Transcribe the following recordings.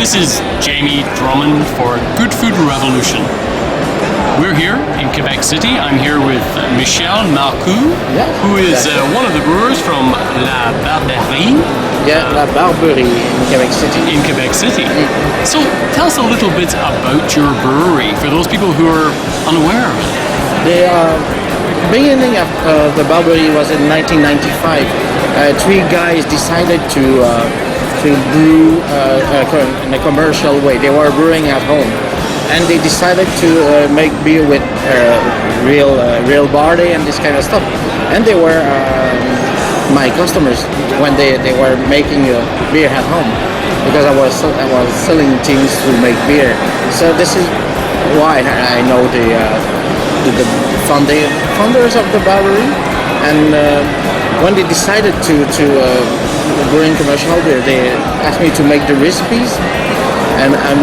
This is Jamie Drummond for Good Food Revolution. We're here in Quebec City. I'm here with Michel Marcoux, who is one of the brewers from La Barberie. Yeah, La Barberie in Quebec City. In Quebec City. So tell us a little bit about your brewery for those people who are unaware of it. The beginning of the Barberie was in 1995. Three guys decided to brew in a commercial way. They were brewing at home, and they decided to make beer with real barley and this kind of stuff. And they were my customers when they were making beer at home, because I was selling things to make beer. So this is why I know the founders of the Barberie. And when they decided to brewing commercial beer, they asked me to make the recipes, and I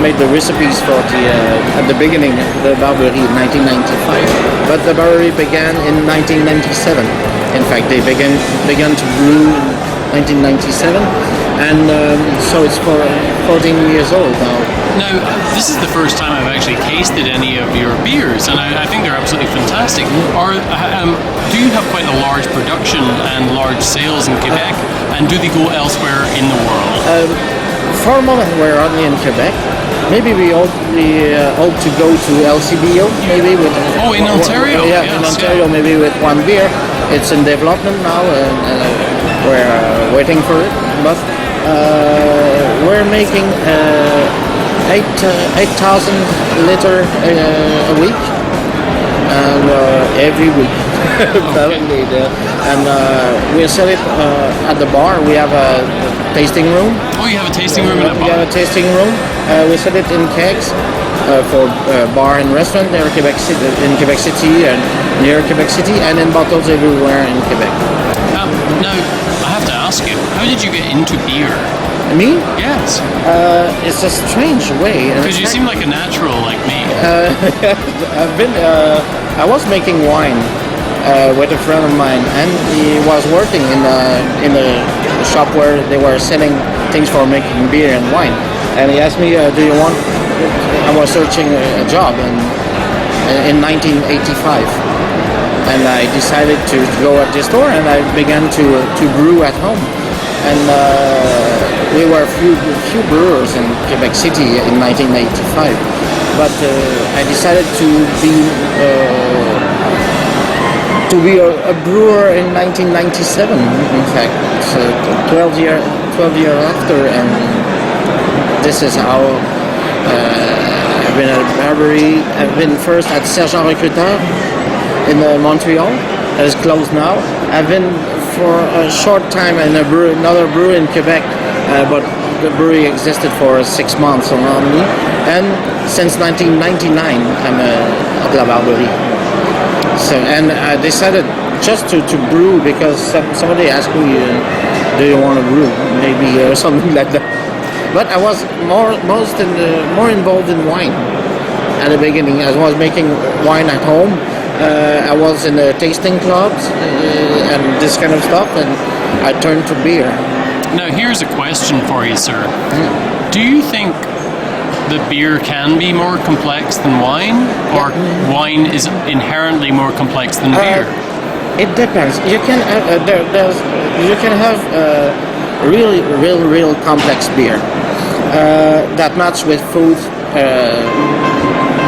made the recipes for at the beginning the Barberie in 1995. But the Barberie began in 1997. In fact, they began to brew in 1997, and so it's for 14 years old now. Now, this is the first time I've actually tasted any of your beers, and I think they're absolutely fantastic. Do you have quite a large production and large sales in Quebec, and do they go elsewhere in the world? For a moment, we're only in Quebec. Maybe we hope to go to LCBO, maybe with... Oh, in Ontario? Yeah, yes, in Ontario, yeah. Maybe with one beer. It's in development now, and we're waiting for it. But we're making 8,000 liter a week, and every week. Probably, and we sell it at the bar. We have a tasting room. Oh, you have a tasting room at the bar? We have a tasting room. We sell it in kegs for bar and restaurant in Quebec City and near Quebec City, and in bottles everywhere in Quebec. Now, I have to ask you, how did you get into beer? Me? Yes. It's a strange way. Because you seem like a natural like me. I was making wine with a friend of mine, and he was working in a shop where they were selling things for making beer and wine. And he asked me, do you want... I was searching a job in 1985. And I decided to go at this store, and I began to brew at home. And we were a few brewers in Quebec City in 1985. But I decided to be a brewer in 1997. In fact, it's 12 years after, and this is how I've been at Barberie. I've been first at Sergent Recruteur in Montreal. That is closed now. I've been for a short time in another brewery in Quebec, but the brewery existed for 6 months only. And since 1999, I'm at La Barberie. So, and I decided just to brew because somebody asked me, do you want to brew? Maybe or something like that. But I was more involved in wine at the beginning. I was making wine at home. I was in the tasting clubs and this kind of stuff, and I turned to beer. Now, here's a question for you, sir. Do you think that beer can be more complex than wine, or wine is inherently more complex than beer? It depends. You can have real complex beer that match with food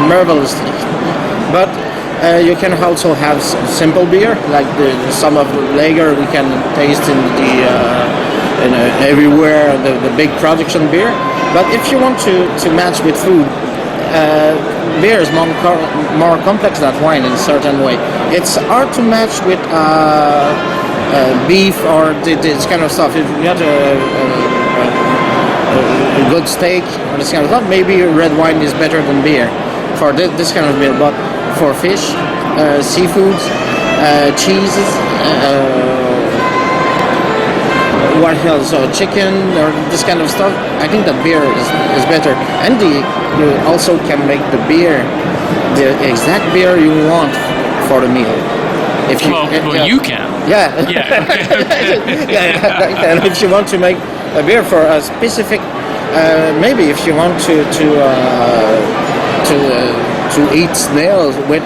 marvelously, but you can also have simple beer, like some of the lager we can taste in everywhere, the big production beer. But if you want to match with food, beer is more complex than wine in a certain way. It's hard to match with beef or this kind of stuff. If you have a good steak or this kind of stuff, maybe red wine is better than beer for this kind of beer. But for fish, seafoods, cheeses, what else? Chicken or this kind of stuff. I think that beer is better, and you also can make the exact beer you want for the meal. If you you can. Yeah. Yeah. Okay. Yeah. And if you want to make a beer for a specific maybe if you want to eat snails with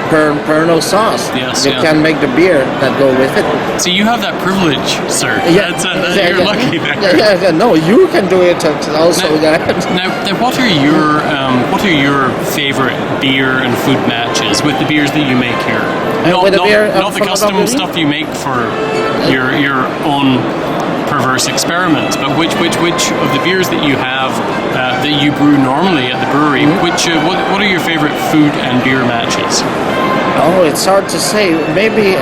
Pernod sauce, Yes, you can make the beer that go with it. So you have that privilege, sir. Yeah, You're lucky there. Yeah. No, you can do it also. Now, what are your favorite beer and food matches with the beers that you make here? With the beer, not the from custom Barberie? stuff you make for your own perverse experiments, but which of the beers that you have that you brew normally at the brewery, what are your favorite food and beer matches? Oh, it's hard to say. Maybe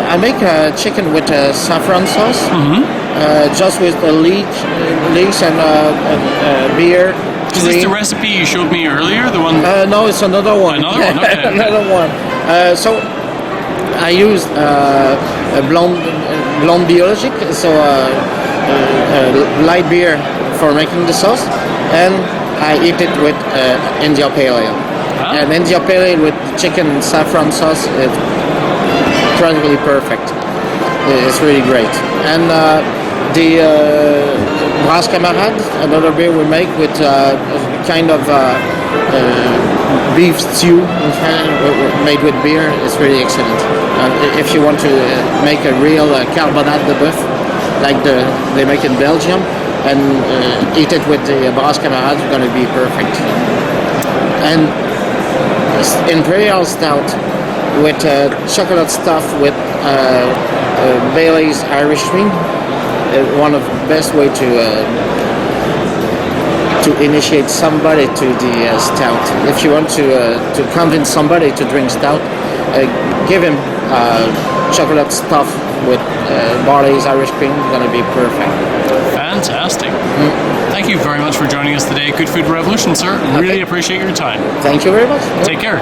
I make a chicken with saffron sauce, just with the leeks and beer. Is this the recipe you showed me earlier? The one? No, it's another one. Another one. Okay. Another one. So I used blonde biologique, so light beer for making the sauce, and I eat it with India Pale Ale. Huh? And India Pale Ale with chicken saffron sauce is incredibly perfect. It's really great. And the Brasse Camarade, another beer we make with kind of beef stew made with beer, is really excellent. If you want to make a real carbonate de boeuf, like they make in Belgium, and eat it with the Brasse Camarade, it's going to be perfect. And Imperial Stout with chocolate stuff with Bailey's Irish Cream, one of the best way to initiate somebody to the stout. If you want to convince somebody to drink stout, give him chocolate stuff with Bailey's Irish Cream. It's gonna be perfect. Fantastic. Thank you very much for joining us today. Good Food Revolution, sir. Really appreciate your time. Thank you very much. Take care.